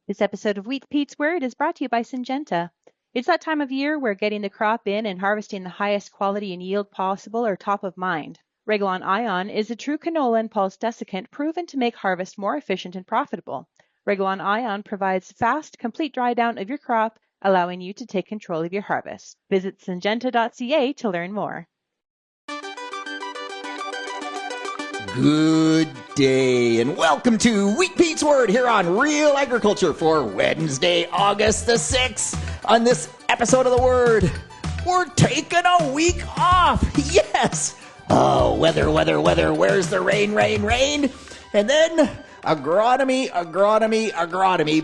This episode of Wheat Pete's Word is brought to you by Syngenta. It's that time of year where getting the crop in and harvesting the highest quality and yield possible are top of mind. Regulon Ion is a true canola and pulse desiccant proven to make harvest more efficient and profitable. Regulon Ion provides fast, complete dry down of your crop, allowing you to take control of your harvest. Visit syngenta.ca to learn more. Good day and welcome to Wheat Pete's Word here on Real Agriculture for Wednesday, August the 6th. On this episode of the Word, we're taking a week off. Yes. Oh, weather. Where's the rain? And then agronomy,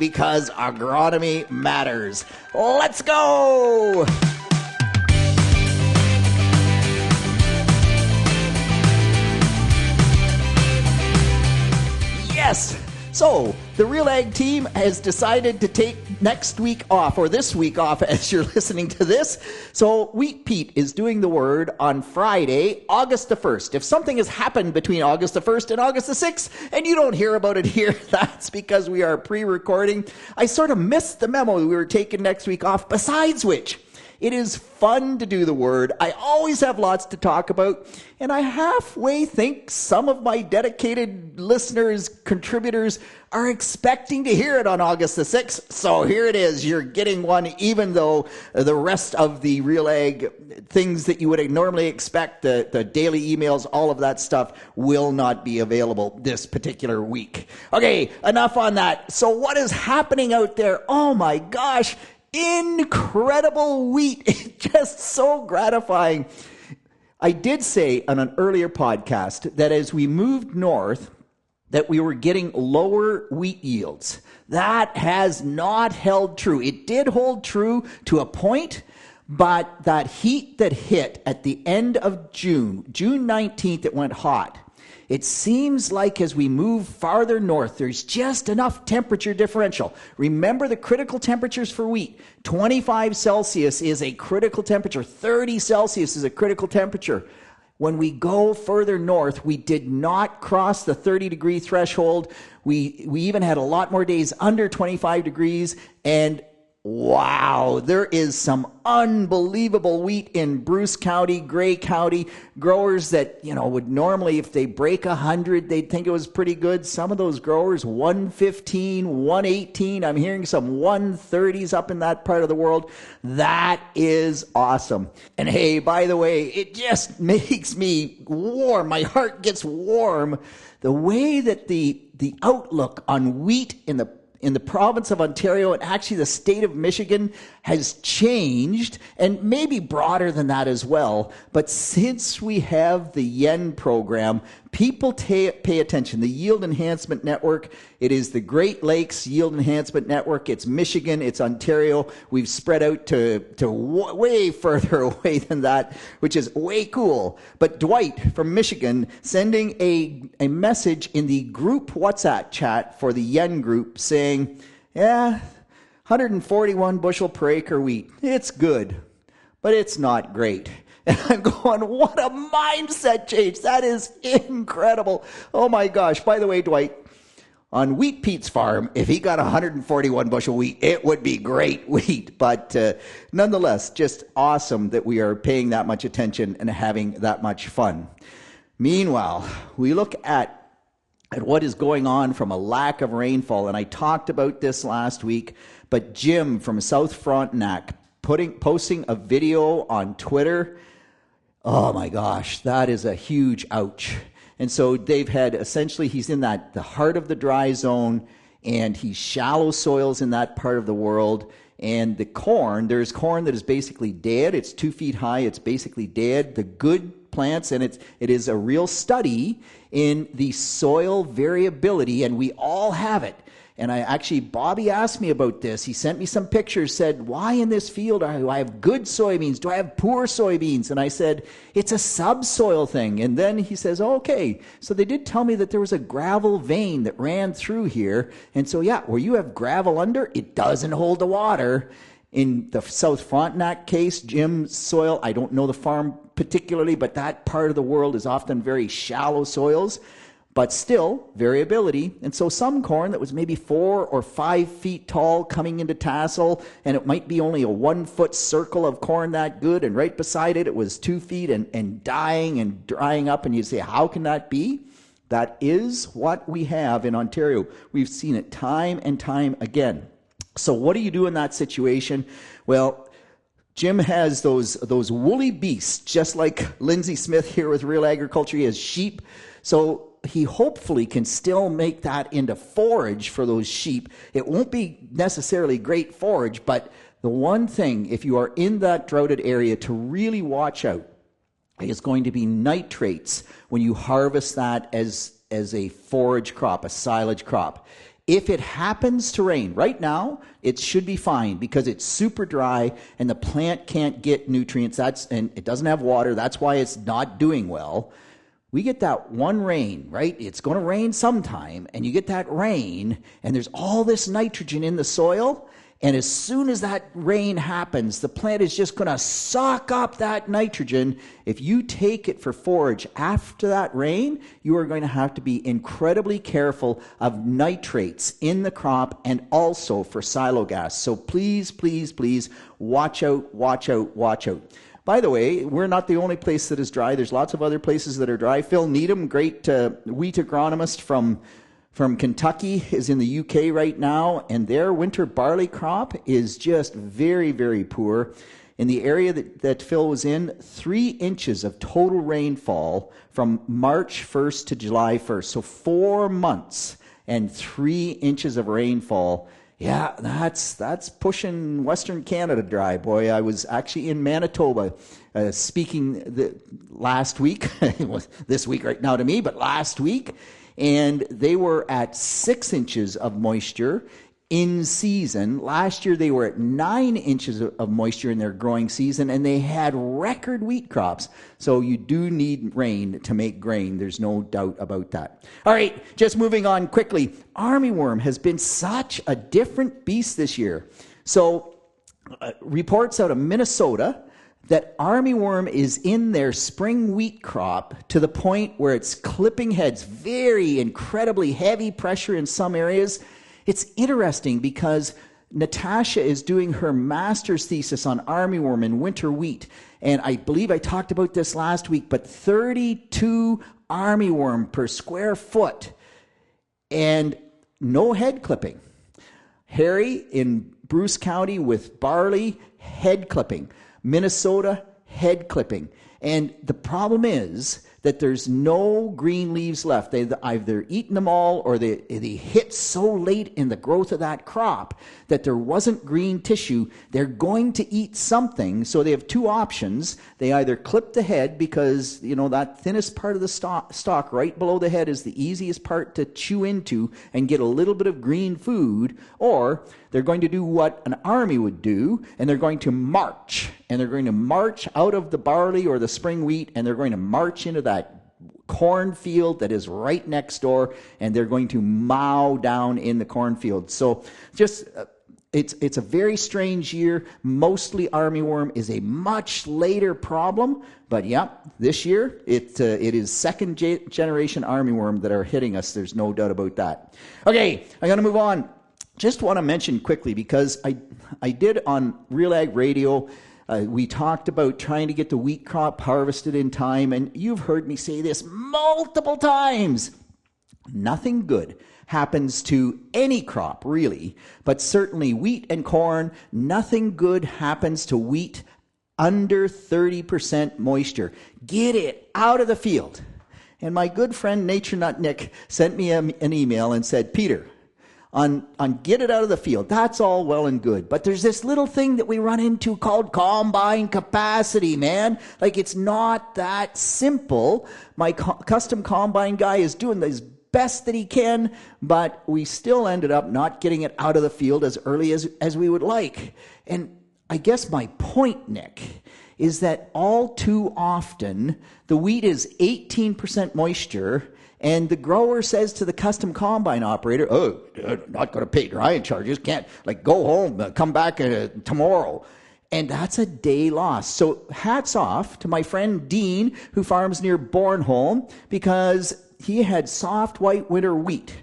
because agronomy matters. Let's go. Yes. So the RealAg team has decided to take next week off, or this week off as you're listening to this. So Wheat Pete is doing the Word on Friday, August the 1st. If something has happened between August the 1st and August the 6th, and you don't hear about it here, that's because we are pre-recording. I sort of missed the memo we were taking next week off, besides which, it is fun to do the Word. I always have lots to talk about, and I halfway think some of my dedicated listeners, contributors, are expecting to hear it on August the 6th. So here it is. You're getting one, even though the rest of the RealAg things that you would normally expect, the daily emails, all of that stuff, will not be available this particular week. Okay, enough on that. So what is happening out there? Oh my gosh. Incredible wheat. It's just so gratifying. I did say on an earlier podcast that as we moved north, that we were getting lower wheat yields. That has not held true. It did hold true to a point, but that heat that hit at the end of June 19th, it went hot. It seems like as we move farther north, there's just enough temperature differential. Remember the critical temperatures for wheat. 25 Celsius is a critical temperature. 30 Celsius is a critical temperature. When we go further north, we did not cross the 30-degree threshold. We even had a lot more days under 25 degrees, and wow, there is some unbelievable wheat in Bruce County, Gray County. Growers that, would normally, if they break 100, they'd think it was pretty good. Some of those growers, 115, 118. I'm hearing some 130s up in that part of the world. That is awesome. And hey, by the way, it just makes me warm. My heart gets warm. The way that the outlook on wheat in the province of Ontario and actually the state of Michigan has changed, and maybe broader than that as well. But since we have the yen program, people pay attention. The Yield Enhancement Network, it is the Great Lakes Yield Enhancement Network. It's Michigan, it's Ontario. We've spread out to way further away than that, which is way cool. But Dwight from Michigan sending a message in the group WhatsApp chat for the yen group saying, 141 bushel per acre wheat. It's good, but it's not great. And I'm going, what a mindset change. That is incredible. Oh my gosh. By the way, Dwight, on Wheat Pete's farm, if he got 141 bushel wheat, it would be great wheat. But nonetheless, just awesome that we are paying that much attention and having that much fun. Meanwhile, we look at what is going on from a lack of rainfall. And I talked about this last week, but Jim from South Frontenac posting a video on Twitter. Oh my gosh, that is a huge ouch. And so they've had, essentially, he's in the heart of the dry zone, and he's shallow soils in that part of the world. And there's corn that is basically dead. It's 2 feet high. It's basically dead. The good plants, and it is a real study in the soil variability, and we all have it. And Bobby asked me about this. He sent me some pictures, said, why in this field do I have good soybeans? Do I have poor soybeans? And I said, it's a subsoil thing. And then he says, okay. So they did tell me that there was a gravel vein that ran through here. And so, where you have gravel under, it doesn't hold the water. In the South Frontenac case, Jim's soil, I don't know the farm particularly, but that part of the world is often very shallow soils. but still variability. And so some corn that was maybe 4 or 5 feet tall coming into tassel, and it might be only a 1 foot circle of corn that good, and right beside it, it was 2 feet and dying and drying up. And you say, how can that be? That is what we have in Ontario. We've seen it time and time again. So what do you do in that situation? Well, Jim has those woolly beasts, just like Lindsay Smith here with Real Agriculture. He has sheep. So he hopefully can still make that into forage for those sheep. It won't be necessarily great forage, but the one thing, if you are in that droughted area, to really watch out is going to be nitrates when you harvest that as a forage crop, a silage crop. If it happens to rain, right now, it should be fine because it's super dry and the plant can't get nutrients. And it doesn't have water. That's why it's not doing well. We get that one rain, right? It's going to rain sometime, and you get that rain, and there's all this nitrogen in the soil. And as soon as that rain happens, the plant is just going to suck up that nitrogen. If you take it for forage after that rain, you are going to have to be incredibly careful of nitrates in the crop and also for silo gas. So please, please, please watch out, watch out, watch out. By the way, we're not the only place that is dry. There's lots of other places that are dry. Phil Needham, great wheat agronomist from Kentucky, is in the UK right now, and their winter barley crop is just very, very poor. In the area that Phil was in, 3 inches of total rainfall from March 1st to July 1st. So 4 months and 3 inches of rainfall. Yeah, that's pushing Western Canada dry, boy. I was actually in Manitoba speaking last week. It was this week right now to me, but last week. And they were at 6 inches of moisture in season. Last year they were at 9 inches of moisture in their growing season, and they had record wheat crops. So you do need rain to make grain. There's no doubt about that. All right, just moving on quickly. Armyworm has been such a different beast this year. So reports out of Minnesota that armyworm is in their spring wheat crop to the point where it's clipping heads, very incredibly heavy pressure in some areas. It's interesting because Natasha is doing her master's thesis on armyworm in winter wheat. And I believe I talked about this last week, but 32 armyworm per square foot and no head clipping. Harry in Bruce County with barley, head clipping. Minnesota, head clipping. And the problem is that there's no green leaves left. They've either eaten them all or they hit so late in the growth of that crop that there wasn't green tissue. They're going to eat something, so they have 2 options. They either clip the head because, that thinnest part of the stalk right below the head is the easiest part to chew into and get a little bit of green food, or they're going to do what an army would do, and they're going to march. And they're going to march out of the barley or the spring wheat, and they're going to march into that cornfield that is right next door, and they're going to mow down in the cornfield. So just it's a very strange year. Mostly armyworm is a much later problem, but yeah, this year it is second generation armyworm that are hitting us. There's no doubt about that. Okay, I'm going to move on. Just want to mention quickly, because I did on RealAg Radio, we talked about trying to get the wheat crop harvested in time, and you've heard me say this multiple times. Nothing good happens to any crop, really, but certainly wheat and corn. Nothing good happens to wheat under 30% moisture. Get it out of the field. And my good friend Nature Nut Nick sent me an email and said, Peter, on get it out of the field, that's all well and good. But there's this little thing that we run into called combine capacity, man. Like, it's not that simple. My custom combine guy is doing his best that he can, but we still ended up not getting it out of the field as early as we would like. And I guess my point, Nick, is that all too often the wheat is 18% moisture, and the grower says to the custom combine operator, oh, not going to pay drying charges, can't, go home, come back tomorrow. And that's a day loss. So hats off to my friend Dean, who farms near Bornholm, because he had soft white winter wheat.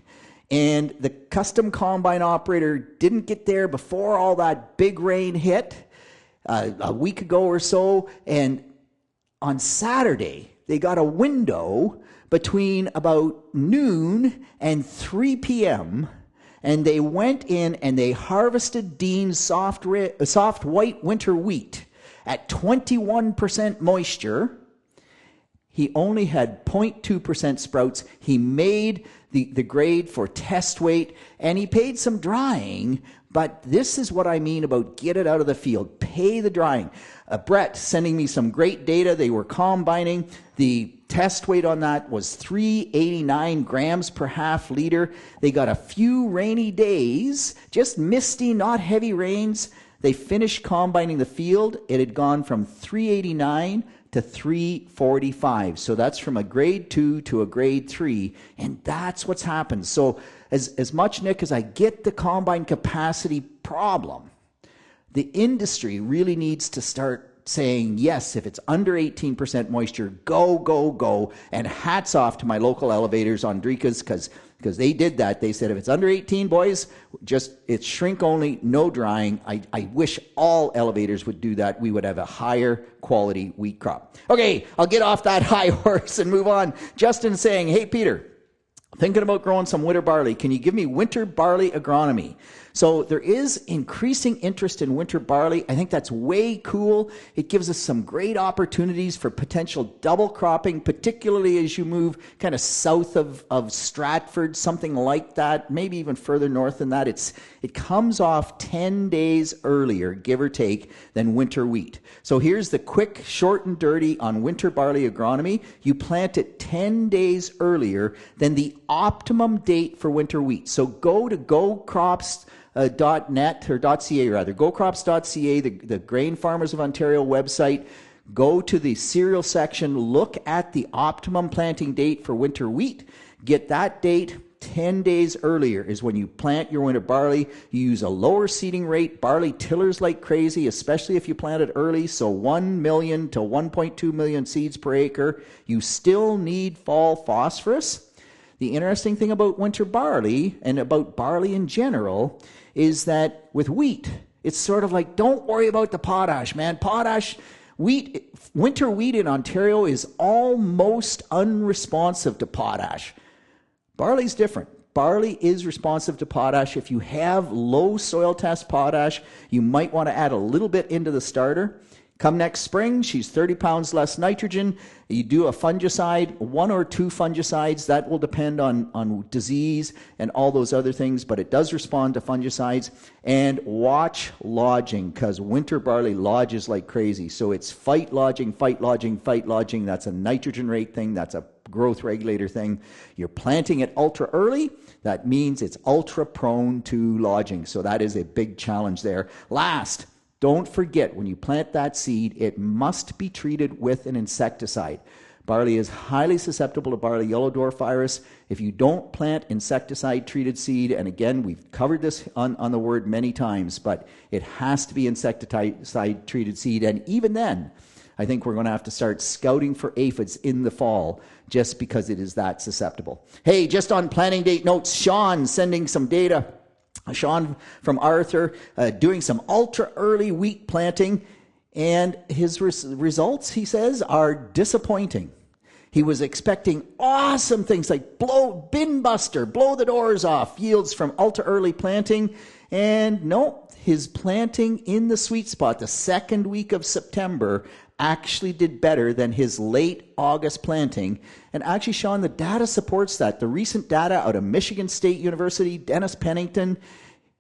And the custom combine operator didn't get there before all that big rain hit a week ago or so. And on Saturday, they got a window between about noon and 3 p.m., and they went in and they harvested Dean's soft white winter wheat at 21% moisture. He only had 0.2% sprouts. He made the grade for test weight, and he paid some drying, but this is what I mean about get it out of the field. Pay the drying. Brett sending me some great data. They were combining. The test weight on that was 389 grams per half liter. They got a few rainy days, just misty, not heavy rains. They finished combining the field. It had gone from 389 to 345. So that's from a grade 2 to a grade 3. And that's what's happened. So as much, Nick, as I get the combine capacity problem, the industry really needs to start saying, yes, if it's under 18% moisture, go, go, go. And hats off to my local elevators on Drika's, because they did that. They said, if it's under 18, boys, just it's shrink only, no drying. I wish all elevators would do that. We would have a higher quality wheat crop. Okay, I'll get off that high horse and move on. Justin saying, hey, Peter, thinking about growing some winter barley. Can you give me winter barley agronomy? So there is increasing interest in winter barley. I think that's way cool. It gives us some great opportunities for potential double cropping, particularly as you move kind of south of Stratford, something like that, maybe even further north than that. It comes off 10 days earlier, give or take, than winter wheat. So here's the quick, short and dirty on winter barley agronomy. You plant it 10 days earlier than the optimum date for winter wheat. So go to .net or .ca rather, gocrops.ca, the Grain Farmers of Ontario website. Go to the cereal section, look at the optimum planting date for winter wheat. Get that date. 10 days earlier is when you plant your winter barley. You use a lower seeding rate. Barley tillers like crazy, especially if you plant it early. So 1 million to 1.2 million seeds per acre. You still need fall phosphorus. The interesting thing about winter barley and about barley in general is that with wheat, it's sort of like, don't worry about the potash, man. Potash, wheat, winter wheat in Ontario is almost unresponsive to potash. Barley's different. Barley is responsive to potash. If you have low soil test potash, you might want to add a little bit into the starter. Come next spring, she's 30 pounds less nitrogen. You do a fungicide, 1 or 2 fungicides. That will depend on disease and all those other things, but it does respond to fungicides. And watch lodging, because winter barley lodges like crazy. So it's fight lodging, fight lodging, fight lodging. That's a nitrogen rate thing. That's a growth regulator thing. You're planting it ultra early. That means it's ultra prone to lodging. So that is a big challenge there. Last, don't forget, when you plant that seed, it must be treated with an insecticide. Barley is highly susceptible to barley yellow dwarf virus. If you don't plant insecticide-treated seed, and again, we've covered this on the word many times, but it has to be insecticide-treated seed. And even then, I think we're going to have to start scouting for aphids in the fall just because it is that susceptible. Hey, just on planting date notes, Sean sending some data. Sean from Arthur doing some ultra early wheat planting, and his results, he says, are disappointing. He was expecting awesome things like bin buster, blow the doors off yields from ultra early planting, and no, his planting in the sweet spot the second week of September actually did better than his late August planting. And actually, Sean, the data supports that. The recent data out of Michigan State University, Dennis Pennington,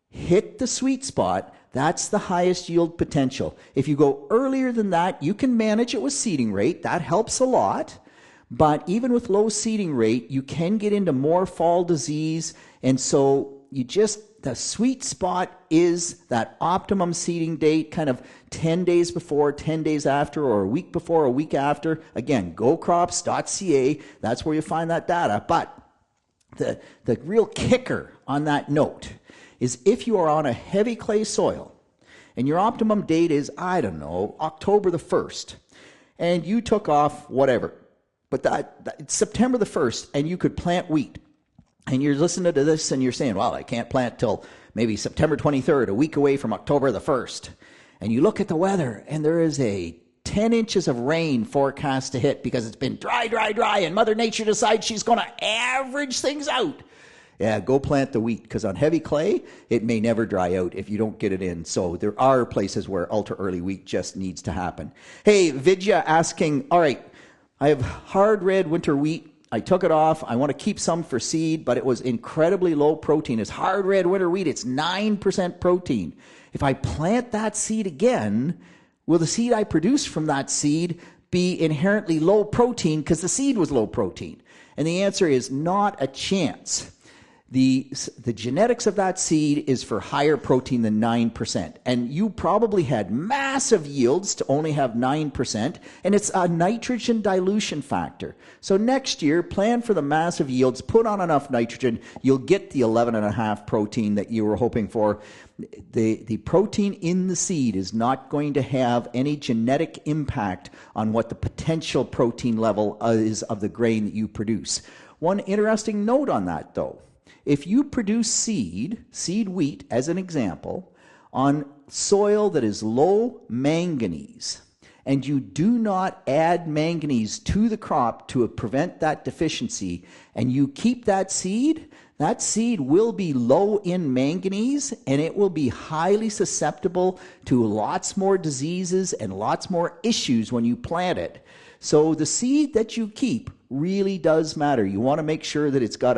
hit the sweet spot. That's the highest yield potential. If you go earlier than that, you can manage it with seeding rate. That helps a lot. But even with low seeding rate, you can get into more fall disease. And so the sweet spot is that optimum seeding date, kind of 10 days before, 10 days after, or a week before, a week after. Again, gocrops.ca, that's where you find that data. But the real kicker on that note is if you are on a heavy clay soil and your optimum date is, I don't know, October the 1st, and you took off whatever, But it's September the 1st, and you could plant wheat. And you're listening to this, and you're saying, well, I can't plant till maybe September 23rd, a week away from October the 1st. And you look at the weather, and there is a 10 inches of rain forecast to hit because it's been dry, and Mother Nature decides she's going to average things out. Yeah, go plant the wheat, because on heavy clay, it may never dry out if you don't get it in. So there are places where ultra-early wheat just needs to happen. Hey, Vidya asking, all right, I have hard red winter wheat. I took it off. I want to keep some for seed, but it was incredibly low protein. It's hard red winter wheat. It's 9% protein. If I plant that seed again, will the seed I produce from that seed be inherently low protein because the seed was low protein? And the answer is not a chance. The genetics of that seed is for higher protein than 9%. And you probably had massive yields to only have 9%, and it's a nitrogen dilution factor. So next year, plan for the massive yields, put on enough nitrogen, you'll get the 11.5 protein that you were hoping for. The protein in the seed is not going to have any genetic impact on what the potential protein level is of the grain that you produce. One interesting note on that, though. If you produce seed wheat as an example, on soil that is low manganese, and you do not add manganese to the crop to prevent that deficiency, and you keep that seed will be low in manganese, and it will be highly susceptible to lots more diseases and lots more issues when you plant it. So the seed that you keep really does matter. You want to make sure that it's got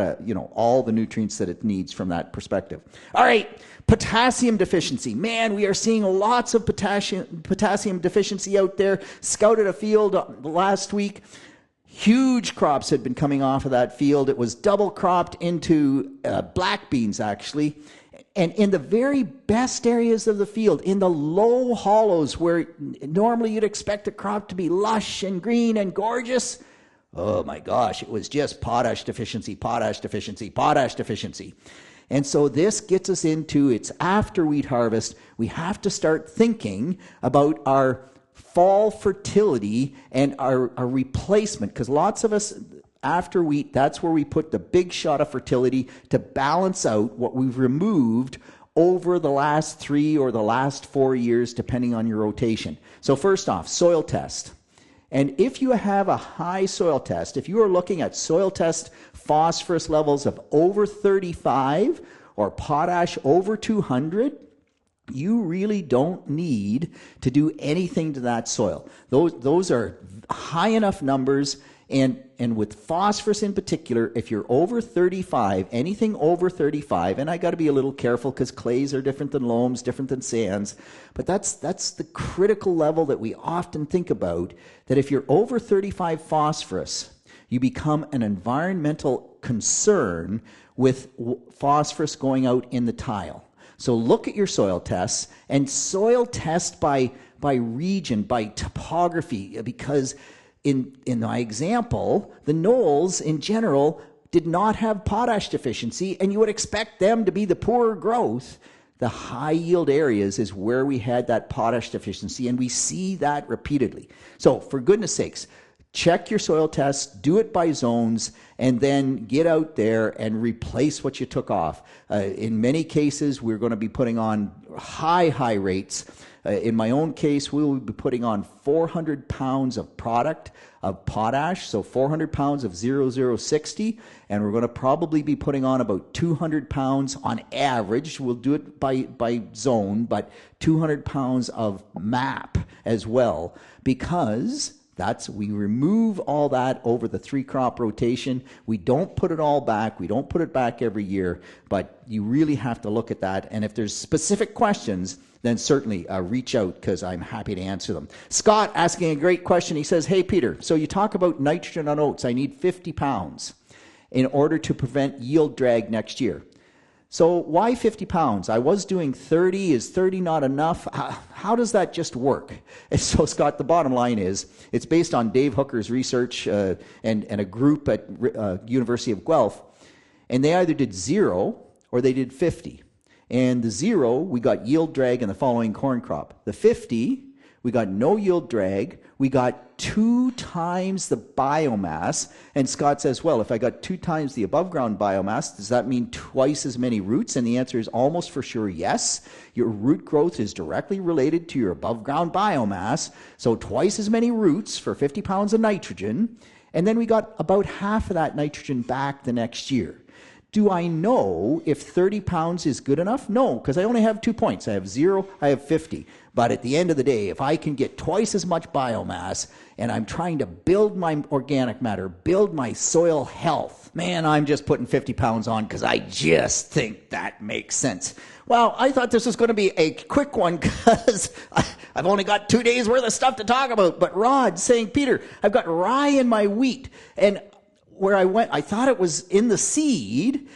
all the nutrients that it needs from that perspective. All right, potassium deficiency. Man, we are seeing lots of potassium deficiency out there. Scouted a field last week. Huge crops had been coming off of that field. It was double cropped into black beans, actually. And in the very best areas of the field, in the low hollows where normally you'd expect a crop to be lush and green and gorgeous, oh my gosh, it was just potash deficiency. And so this gets us into, it's after wheat harvest, we have to start thinking about our fall fertility and our replacement, because lots of us, after wheat, that's where we put the big shot of fertility to balance out what we've removed over the last 3 or the last 4 years, depending on your rotation. So first off, soil test. And if you have a high soil test, if you are looking at soil test phosphorus levels of over 35 or potash over 200, you really don't need to do anything to that soil. Those are high enough numbers. And with phosphorus in particular, if you're over 35, anything over 35, and I got to be a little careful because clays are different than loams, different than sands, but that's the critical level that we often think about, that if you're over 35 phosphorus, you become an environmental concern with phosphorus going out in the tile. So look at your soil tests, and soil test by region, by topography, because in my example, the knolls in general did not have potash deficiency, and you would expect them to be the poorer growth. The high yield areas is where we had that potash deficiency, and we see that repeatedly. So for goodness sakes, check your soil tests, do it by zones, and then get out there and replace what you took off. In many cases, we're going to be putting on high rates. In my own case, we will be putting on 400 pounds of product of potash, so 400 pounds of 0060, and we're going to probably be putting on about 200 pounds on average. We'll do it by zone, but 200 pounds of MAP as well, because we remove all that over the 3-crop rotation. We don't put it all back. We don't put it back every year, but you really have to look at that. And if there's specific questions, then certainly reach out, because I'm happy to answer them. Scott asking a great question. He says, hey, Peter, so you talk about nitrogen on oats. I need 50 pounds in order to prevent yield drag next year. So why 50 pounds? I was doing 30. Is 30 not enough? How does that just work? And so, Scott, the bottom line is, it's based on Dave Hooker's research and a group at University of Guelph, and they either did 0 or they did 50. And the 0, we got yield drag in the following corn crop. The 50, we got no yield drag, we got 2 times the biomass. And Scott says, well, if I got 2 times the above ground biomass, does that mean twice as many roots? And the answer is almost for sure yes. Your root growth is directly related to your above ground biomass. So twice as many roots for 50 pounds of nitrogen. And then we got about half of that nitrogen back the next year. Do I know if 30 pounds is good enough? No, because I only have 2 points. I have 0, I have 50. But at the end of the day, if I can get twice as much biomass and I'm trying to build my organic matter, build my soil health, man, I'm just putting 50 pounds on because I just think that makes sense. Well, I thought this was going to be a quick one because I've only got 2 days worth of stuff to talk about. But Rod's saying, Peter, I've got rye in my wheat. And where I went, I thought it was in the seed,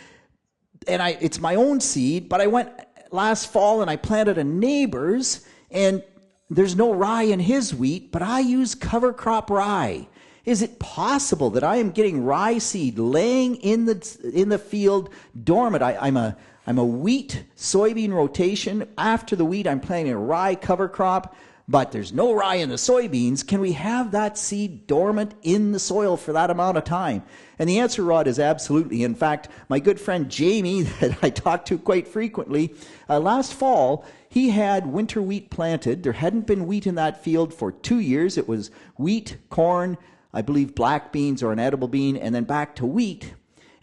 and it's my own seed, but I went last fall and I planted a neighbor's, and there's no rye in his wheat, but I use cover crop rye. Is it possible that I am getting rye seed laying in the field dormant? I'm a wheat soybean rotation. After the wheat, I'm planting a rye cover crop, but there's no rye in the soybeans. Can we have that seed dormant in the soil for that amount of time? And the answer, Rod, is absolutely. In fact, my good friend Jamie, that I talk to quite frequently, last fall, he had winter wheat planted. There hadn't been wheat in that field for 2 years. It was wheat, corn, I believe black beans or an edible bean, and then back to wheat.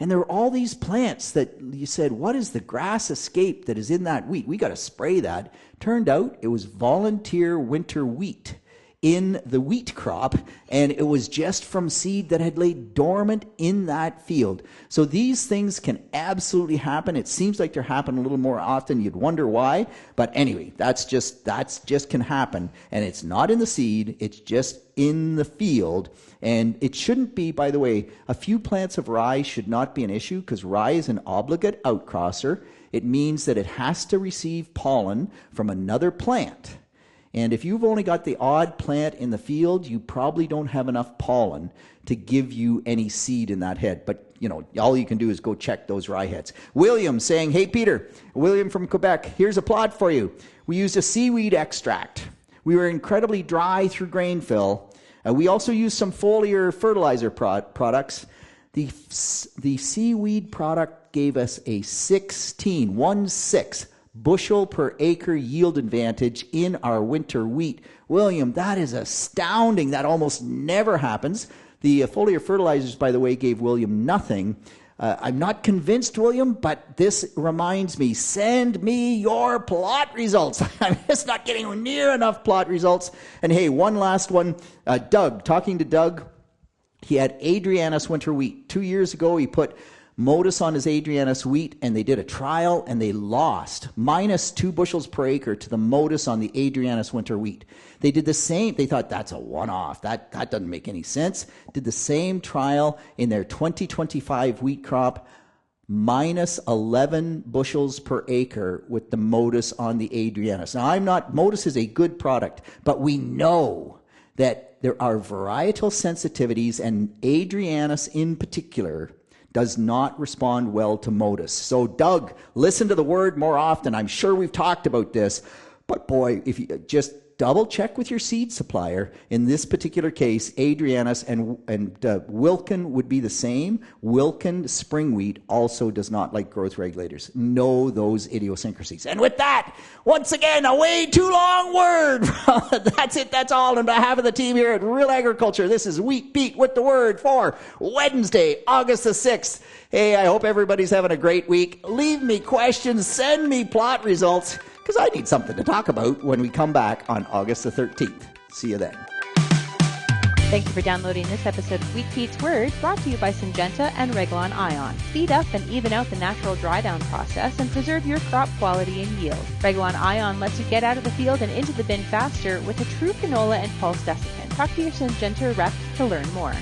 And there were all these plants that you said, what is the grass escape that is in that wheat? We got to spray that. Turned out it was volunteer winter wheat in the wheat crop, and it was just from seed that had laid dormant in that field. So these things can absolutely happen. It seems like they're happening a little more often. You'd wonder why, but anyway, that's just can happen, and it's not in the seed, it's just in the field. And it shouldn't be, by the way, a few plants of rye should not be an issue because rye is an obligate outcrosser. It means that it has to receive pollen from another plant. And if you've only got the odd plant in the field, you probably don't have enough pollen to give you any seed in that head. But, all you can do is go check those rye heads. William saying, hey, Peter, William from Quebec, here's a plot for you. We used a seaweed extract. We were incredibly dry through grain fill. We also used some foliar fertilizer products. The seaweed product gave us a 16 bushel per acre yield advantage in our winter wheat. William, that is astounding. That almost never happens. The foliar fertilizers, by the way, gave William nothing. I'm not convinced, William, but this reminds me, send me your plot results. I'm just not getting near enough plot results. And hey, one last one. Doug, talking to Doug, he had Adrianus winter wheat. 2 years ago, he put Modus on his Adrianus wheat, and they did a trial, and they lost -2 bushels per acre to the Modus on the Adrianus winter wheat. They did the same. They thought that's a one-off. That doesn't make any sense. Did the same trial in their 2025 wheat crop, -11 bushels per acre with the Modus on the Adrianus. Now, Modus is a good product, but we know that there are varietal sensitivities, and Adrianus in particular does not respond well to Modus. So Doug, listen to the word more often. I'm sure we've talked about this, but boy, if you just double check with your seed supplier. In this particular case, Adrianus and Wilkin would be the same. Wilkin spring wheat also does not like growth regulators. Know those idiosyncrasies. And with that, once again, a way too long word. That's it. That's all. On behalf of the team here at Real Agriculture, this is Wheat Beat with the word for Wednesday, August the 6th. Hey, I hope everybody's having a great week. Leave me questions. Send me plot results, because I need something to talk about when we come back on August the 13th. See you then. Thank you for downloading this episode of Wheat Pete's Word, brought to you by Syngenta and Regalon Ion. Speed up and even out the natural dry down process and preserve your crop quality and yield. Regalon Ion lets you get out of the field and into the bin faster with a true canola and pulse desiccant. Talk to your Syngenta rep to learn more.